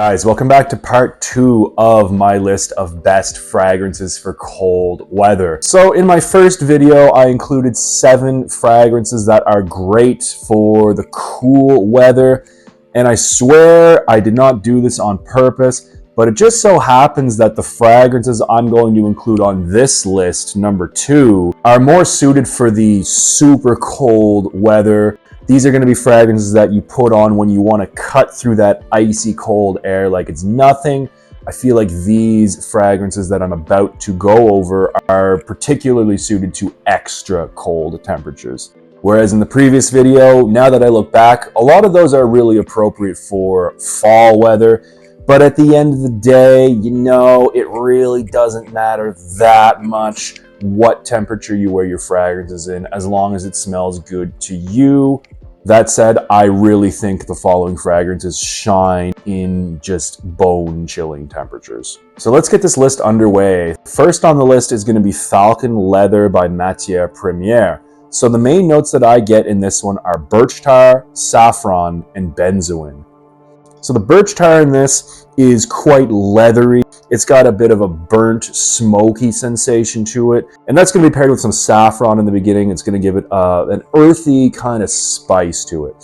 Guys, welcome back to part 2 of my list of best fragrances for cold weather. So in my first video, I included 7 fragrances that are great for the cool weather. And I swear I did not do this on purpose, but it just so happens that the fragrances I'm going to include on this list, number 2, are more suited for the super cold weather. These are going to be fragrances that you put on when you want to cut through that icy cold air like it's nothing. I feel like these fragrances that I'm about to go over are particularly suited to extra cold temperatures. Whereas in the previous video, now that I look back, a lot of those are really appropriate for fall weather. But at the end of the day, you know, it really doesn't matter that much what temperature you wear your fragrances in, as long as it smells good to you. That said, I really think the following fragrances shine in just bone-chilling temperatures. So let's get this list underway. First on the list is going to be Falcon Leather by Matière Première. So the main notes that I get in this one are birch tar, saffron, and benzoin. So the birch tar in this is quite leathery. It's got a bit of a burnt, smoky sensation to it. And that's going to be paired with some saffron in the beginning. It's going to give it an earthy kind of spice to it.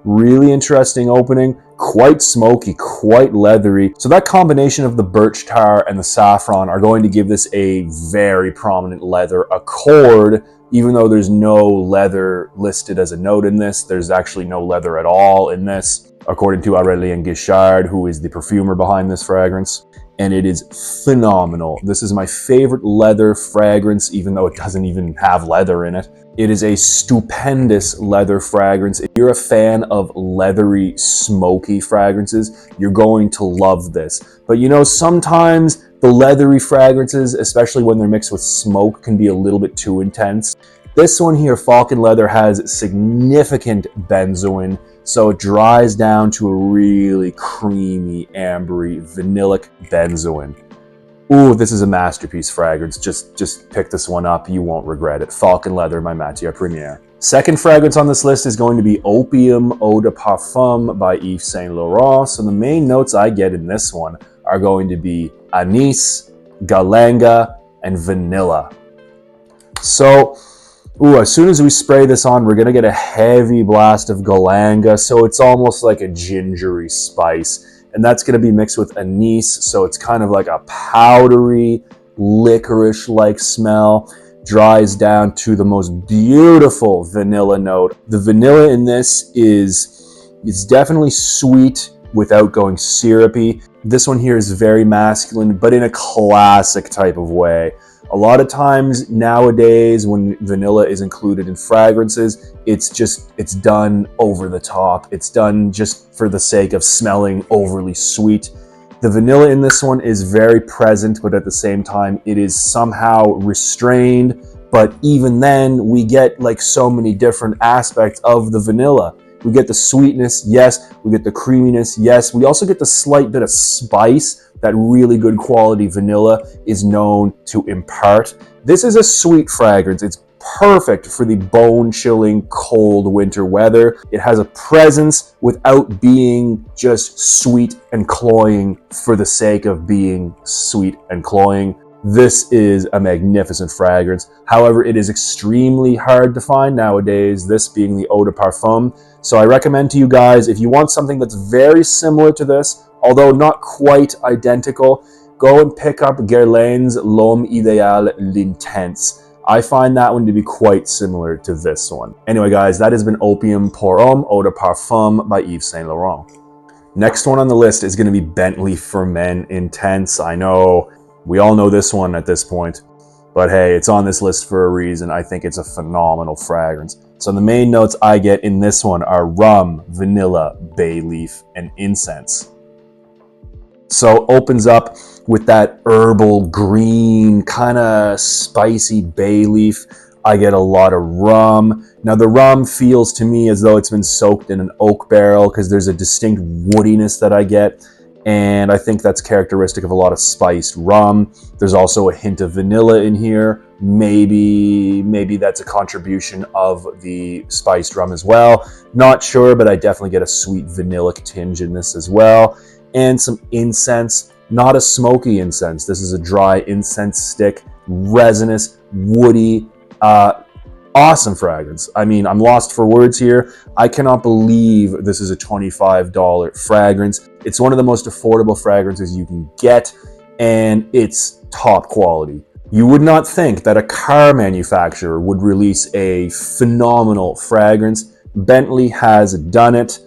Really interesting opening, quite smoky, quite leathery. So that combination of the birch tar and the saffron are going to give this a very prominent leather accord. Even though there's no leather listed as a note in this, there's actually no leather at all in this, according to Aurélien Guichard, who is the perfumer behind this fragrance. And it is phenomenal. This is my favorite leather fragrance, even though it doesn't even have leather in it. It is a stupendous leather fragrance. If you're a fan of leathery, smoky fragrances, you're going to love this. But you know, sometimes the leathery fragrances, especially when they're mixed with smoke, can be a little bit too intense. This one here, Falcon Leather, has significant benzoin, so it dries down to a really creamy, ambery, vanillic benzoin. Ooh, this is a masterpiece fragrance. Just pick this one up. You won't regret it. Falcon Leather by Matière Première. Second fragrance on this list is going to be Opium Eau de Parfum by Yves Saint Laurent. So the main notes I get in this one are going to be anise, galanga, and vanilla. So, as soon as we spray this on, we're going to get a heavy blast of galanga, so it's almost like a gingery spice. And that's going to be mixed with anise, so it's kind of like a powdery, licorice-like smell. Dries down to the most beautiful vanilla note. The vanilla in this is definitely sweet without going syrupy. This one here is very masculine, but in a classic type of way. A lot of times nowadays when vanilla is included in fragrances, it's done over the top. It's done just for the sake of smelling overly sweet. The vanilla in this one is very present, but at the same time, it is somehow restrained. But even then, we get like so many different aspects of the vanilla. We get the sweetness, yes. We get the creaminess, yes. We also get the slight bit of spice that really good quality vanilla is known to impart. This is a sweet fragrance. It's perfect for the bone-chilling cold winter weather. It has a presence without being just sweet and cloying for the sake of being sweet and cloying. This is a magnificent fragrance. However, it is extremely hard to find nowadays, this being the Eau de Parfum. So I recommend to you guys, if you want something that's very similar to this, although not quite identical, go and pick up Guerlain's L'Homme Idéal L'Intense. I find that one to be quite similar to this one. Anyway, guys, that has been Opium pour Homme Eau de Parfum by Yves Saint Laurent. Next one on the list is going to be Bentley for Men Intense. I know, we all know this one at this point, but hey, it's on this list for a reason. I think it's a phenomenal fragrance. So the main notes I get in this one are rum, vanilla, bay leaf, and incense. So opens up with that herbal green, kind of spicy bay leaf. I get a lot of rum. Now the rum feels to me as though it's been soaked in an oak barrel because there's a distinct woodiness that I get. And I think that's characteristic of a lot of spiced rum. There's also a hint of vanilla in here. Maybe that's a contribution of the spiced rum as well. Not sure, but I definitely get a sweet vanillic tinge in this as well. and some incense. Not a smoky incense. This is a dry incense stick, resinous, woody, awesome fragrance. I mean, I'm lost for words here. I cannot believe this is a $25 fragrance. It's one of the most affordable fragrances you can get, and it's top quality. You would not think that a car manufacturer would release a phenomenal fragrance. Bentley has done it.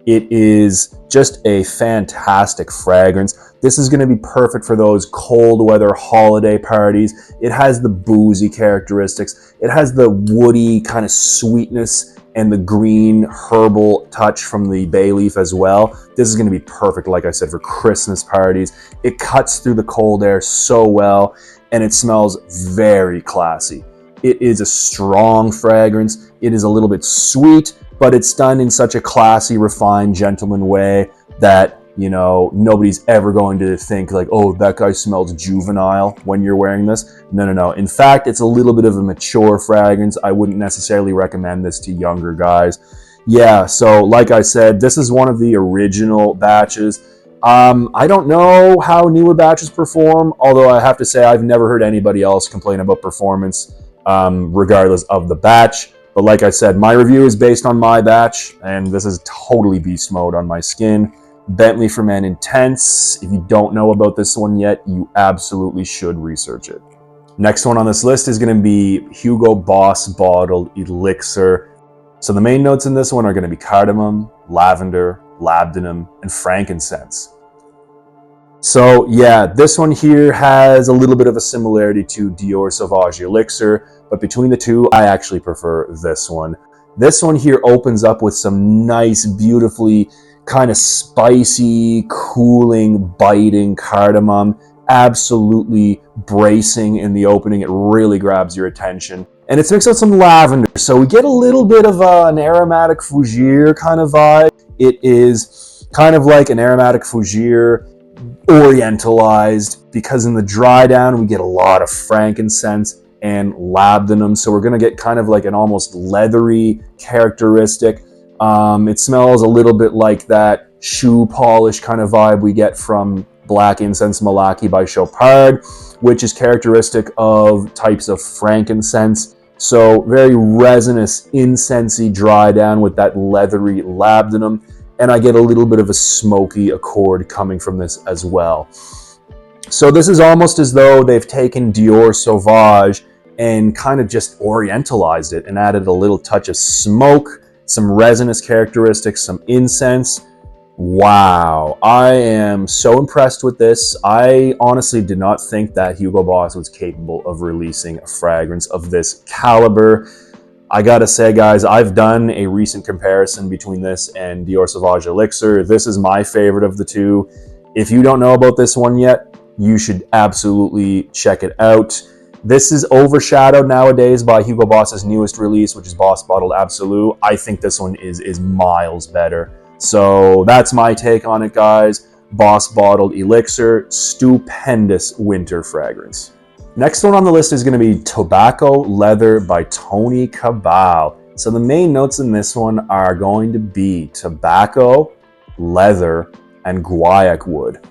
It is just a fantastic fragrance. This is going to be perfect for those cold weather holiday parties. It has the boozy characteristics. It has the woody kind of sweetness and the green herbal touch from the bay leaf as well. This is going to be perfect, like I said, for Christmas parties. It cuts through the cold air so well, and it smells very classy. It is a strong fragrance. It is a little bit sweet, but it's done in such a classy, refined, gentleman way that, you know, nobody's ever going to think like, oh, that guy smells juvenile when you're wearing this. No. In fact, it's a little bit of a mature fragrance. I wouldn't necessarily recommend this to younger guys. Yeah, so like I said, this is one of the original batches. I don't know how newer batches perform, although I have to say I've never heard anybody else complain about performance, regardless of the batch. But like I said, my review is based on my batch, and this is totally beast mode on my skin. Bentley for Men Intense. If you don't know about this one yet, you absolutely should research it. Next one on this list is going to be Hugo Boss Bottled Elixir. So the main notes in this one are going to be cardamom, lavender, labdanum, and frankincense. So yeah, this one here has a little bit of a similarity to Dior Sauvage Elixir, but between the two, I actually prefer this one. This one here opens up with some nice, beautifully kind of spicy, cooling, biting cardamom. Absolutely bracing in the opening. It really grabs your attention. And it's mixed with some lavender, so we get a little bit of an aromatic fougere kind of vibe. It is kind of like an aromatic fougere orientalized, because in the dry down we get a lot of frankincense and labdanum, so we're going to get kind of like an almost leathery characteristic. It smells a little bit like that shoe polish kind of vibe we get from Black Incense Malaki by Chopard, which is characteristic of types of frankincense. So very resinous, incensey dry down with that leathery labdanum. And I get a little bit of a smoky accord coming from this as well. So this is almost as though they've taken Dior Sauvage and kind of just orientalized it and added a little touch of smoke, some resinous characteristics, some incense. Wow, I am so impressed with this. I honestly did not think that Hugo Boss was capable of releasing a fragrance of this caliber. I gotta say, guys, I've done a recent comparison between this and Dior Sauvage Elixir. This is my favorite of the two. If you don't know about this one yet, you should absolutely check it out. This is overshadowed nowadays by Hugo Boss's newest release, which is Boss Bottled Absolute. I think this one is miles better. So that's my take on it, guys. Boss Bottled Elixir, stupendous winter fragrance. Next one on the list is going to be Tobacco Leather by Tony Cabal. So the main notes in this one are going to be tobacco, leather, and guaiac wood.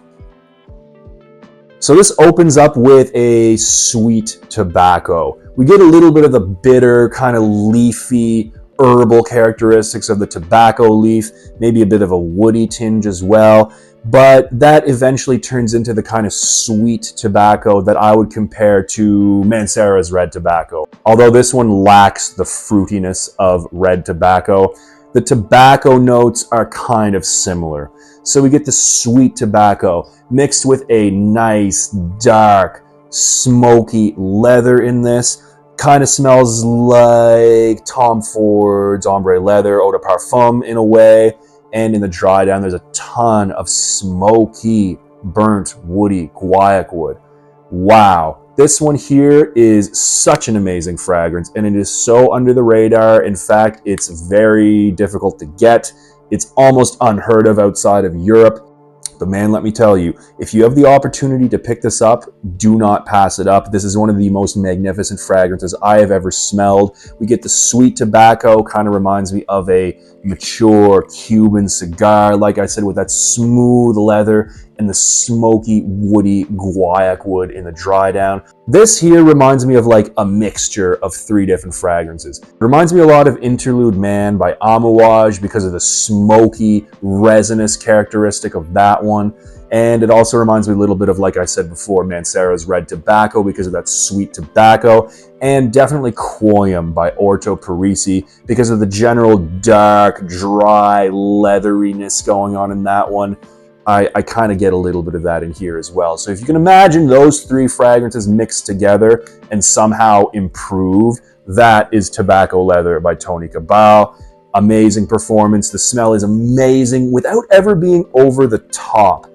So this opens up with a sweet tobacco. We get a little bit of the bitter, kind of leafy, herbal characteristics of the tobacco leaf, maybe a bit of a woody tinge as well. But that eventually turns into the kind of sweet tobacco that I would compare to Mancera's red tobacco. Although this one lacks the fruitiness of red tobacco, the tobacco notes are kind of similar. So we get the sweet tobacco mixed with a nice, dark, smoky leather in this. Kind of smells like Tom Ford's Ombre Leather, Eau de Parfum in a way. And in the dry down, there's a ton of smoky, burnt, woody guaiac wood. Wow. This one here is such an amazing fragrance, and it is so under the radar. In fact, it's very difficult to get. It's almost unheard of outside of Europe. But man, let me tell you, if you have the opportunity to pick this up, do not pass it up. This is one of the most magnificent fragrances I have ever smelled. We get the sweet tobacco, kind of reminds me of a mature Cuban cigar, like I said, with that smooth leather and the smoky, woody guaiac wood in the dry down. This here reminds me of like a mixture of 3 different fragrances. It reminds me a lot of Interlude Man by Aoud because of the smoky, resinous characteristic of that one. And it also reminds me a little bit of, like I said before, Mancera's Red Tobacco because of that sweet tobacco. And definitely Quoyum by Orto Parisi because of the general dark, dry leatheriness going on in that one. I kind of get a little bit of that in here as well. So if you can imagine those 3 fragrances mixed together and somehow improved, that is Tobacco Leather by Tony Cabal. Amazing performance. The smell is amazing without ever being over the top.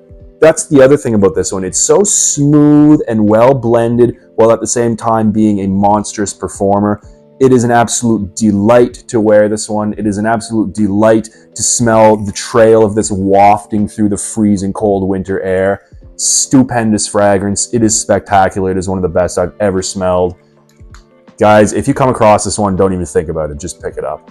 That's the other thing about this one. It's so smooth and well blended while at the same time being a monstrous performer. It is an absolute delight to wear this one. It is an absolute delight to smell the trail of this wafting through the freezing cold winter air. Stupendous fragrance. It is spectacular. It is one of the best I've ever smelled. Guys, if you come across this one, don't even think about it. Just pick it up.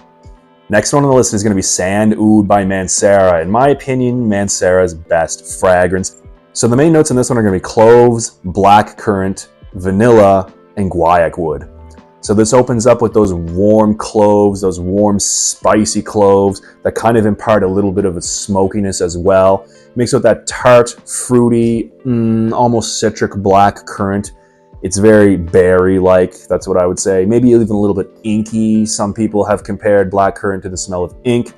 Next one on the list is going to be Sand Oud by Mancera. In my opinion, Mancera's best fragrance. So the main notes in this one are going to be cloves, black currant, vanilla, and guaiac wood. So this opens up with those warm cloves, those warm spicy cloves that kind of impart a little bit of a smokiness as well. Mixed with that tart, fruity, almost citric black currant. It's very berry-like, that's what I would say. Maybe even a little bit inky. Some people have compared black currant to the smell of ink.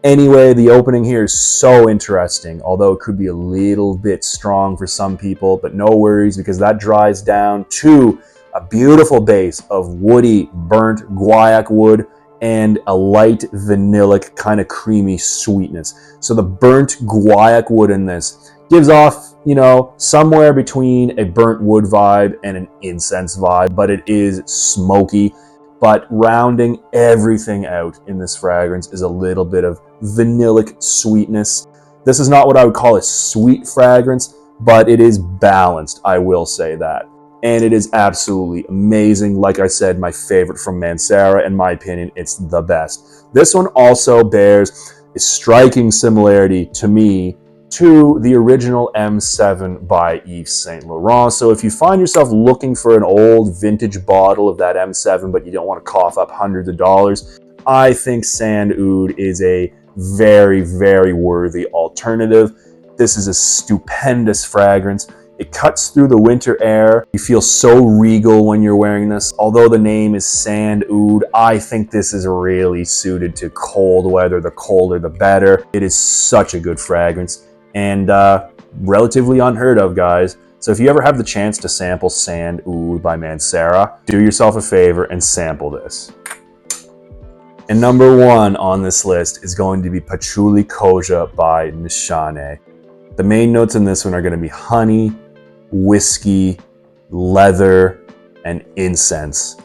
Anyway, the opening here is so interesting, although it could be a little bit strong for some people, but no worries because that dries down to a beautiful base of woody, burnt guaiac wood and a light vanillic kind of creamy sweetness. So the burnt guaiac wood in this gives off, you know, somewhere between a burnt wood vibe and an incense vibe, but it is smoky. But rounding everything out in this fragrance is a little bit of vanillic sweetness. This is not what I would call a sweet fragrance, but it is balanced, I will say that. And it is absolutely amazing. Like I said, my favorite from Mancera. In my opinion, it's the best. This one also bears a striking similarity to me to the original M7 by Yves Saint Laurent. So if you find yourself looking for an old vintage bottle of that M7, but you don't want to cough up hundreds of dollars, I think Sand Oud is a very, very worthy alternative. This is a stupendous fragrance. It cuts through the winter air. You feel so regal when you're wearing this. Although the name is Sand Oud, I think this is really suited to cold weather. The colder, the better. It is such a good fragrance and relatively unheard of, guys. So if you ever have the chance to sample Sand Oud by Mancera, do yourself a favor and sample this. And number 1 on this list is going to be Pach Kozh by Nishane. The main notes in this one are going to be honey, whiskey, leather, and incense.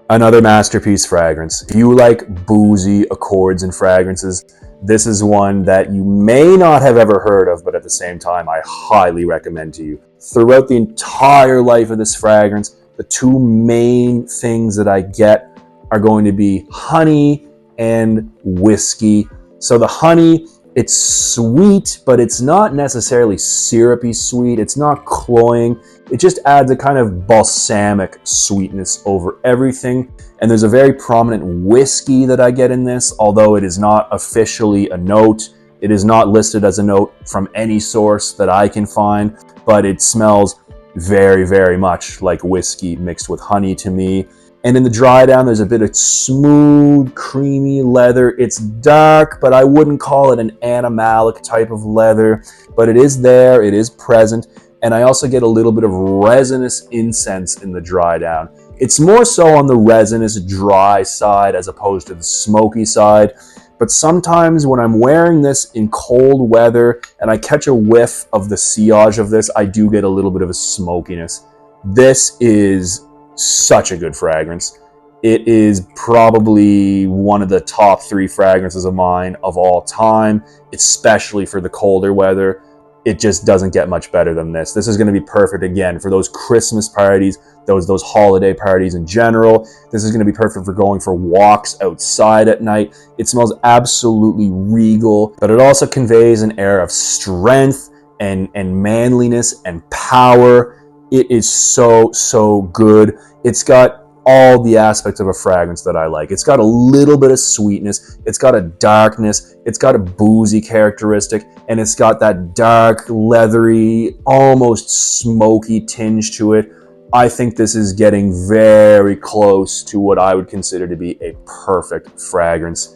Another masterpiece fragrance. If you like boozy accords and fragrances, this is one that you may not have ever heard of, but at the same time, I highly recommend to you. Throughout the entire life of this fragrance, the 2 main things that I get are going to be honey and whiskey. So the honey, it's sweet, but it's not necessarily syrupy sweet. It's not cloying. It just adds a kind of balsamic sweetness over everything. And there's a very prominent whiskey that I get in this, although it is not officially a note. It is not listed as a note from any source that I can find, but it smells very, very much like whiskey mixed with honey to me. And in the dry down, there's a bit of smooth, creamy leather. It's dark, but I wouldn't call it an animalic type of leather, but it is there, it is present. And I also get a little bit of resinous incense in the dry down. It's more so on the resinous dry side as opposed to the smoky side. But sometimes when I'm wearing this in cold weather and I catch a whiff of the sillage of this, I do get a little bit of a smokiness. This is such a good fragrance. It is probably one of the top 3 fragrances of mine of all time, especially for the colder weather. It just doesn't get much better than this. This is going to be perfect again for those Christmas parties, those holiday parties in general. This is going to be perfect for going for walks outside at night. It smells absolutely regal, but it also conveys an air of strength and manliness and power. It is so good. It's got all the aspects of a fragrance that I like. It's got a little bit of sweetness, it's got a darkness, it's got a boozy characteristic, and it's got that dark, leathery, almost smoky tinge to it. I think this is getting very close to what I would consider to be a perfect fragrance.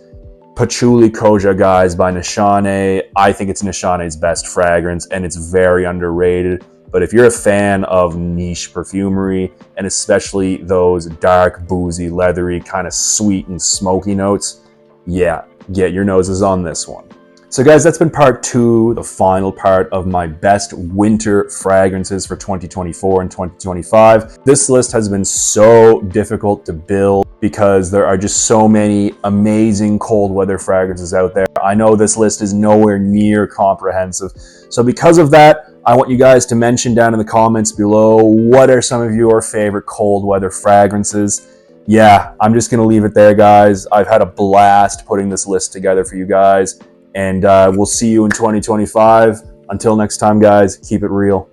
Patchouli Kozh, guys, by Nishane. I think it's Nishane's best fragrance, and it's very underrated. But if you're a fan of niche perfumery, and especially those dark, boozy, leathery, kind of sweet and smoky notes, yeah, get your noses on this one. So guys, that's been part 2, the final part of my best winter fragrances for 2024 and 2025. This list has been so difficult to build because there are just so many amazing cold weather fragrances out there. I know this list is nowhere near comprehensive. So because of that, I want you guys to mention down in the comments below, what are some of your favorite cold weather fragrances? Yeah, I'm just going to leave it there, guys. I've had a blast putting this list together for you guys. And we'll see you in 2025. Until next time, guys, keep it real.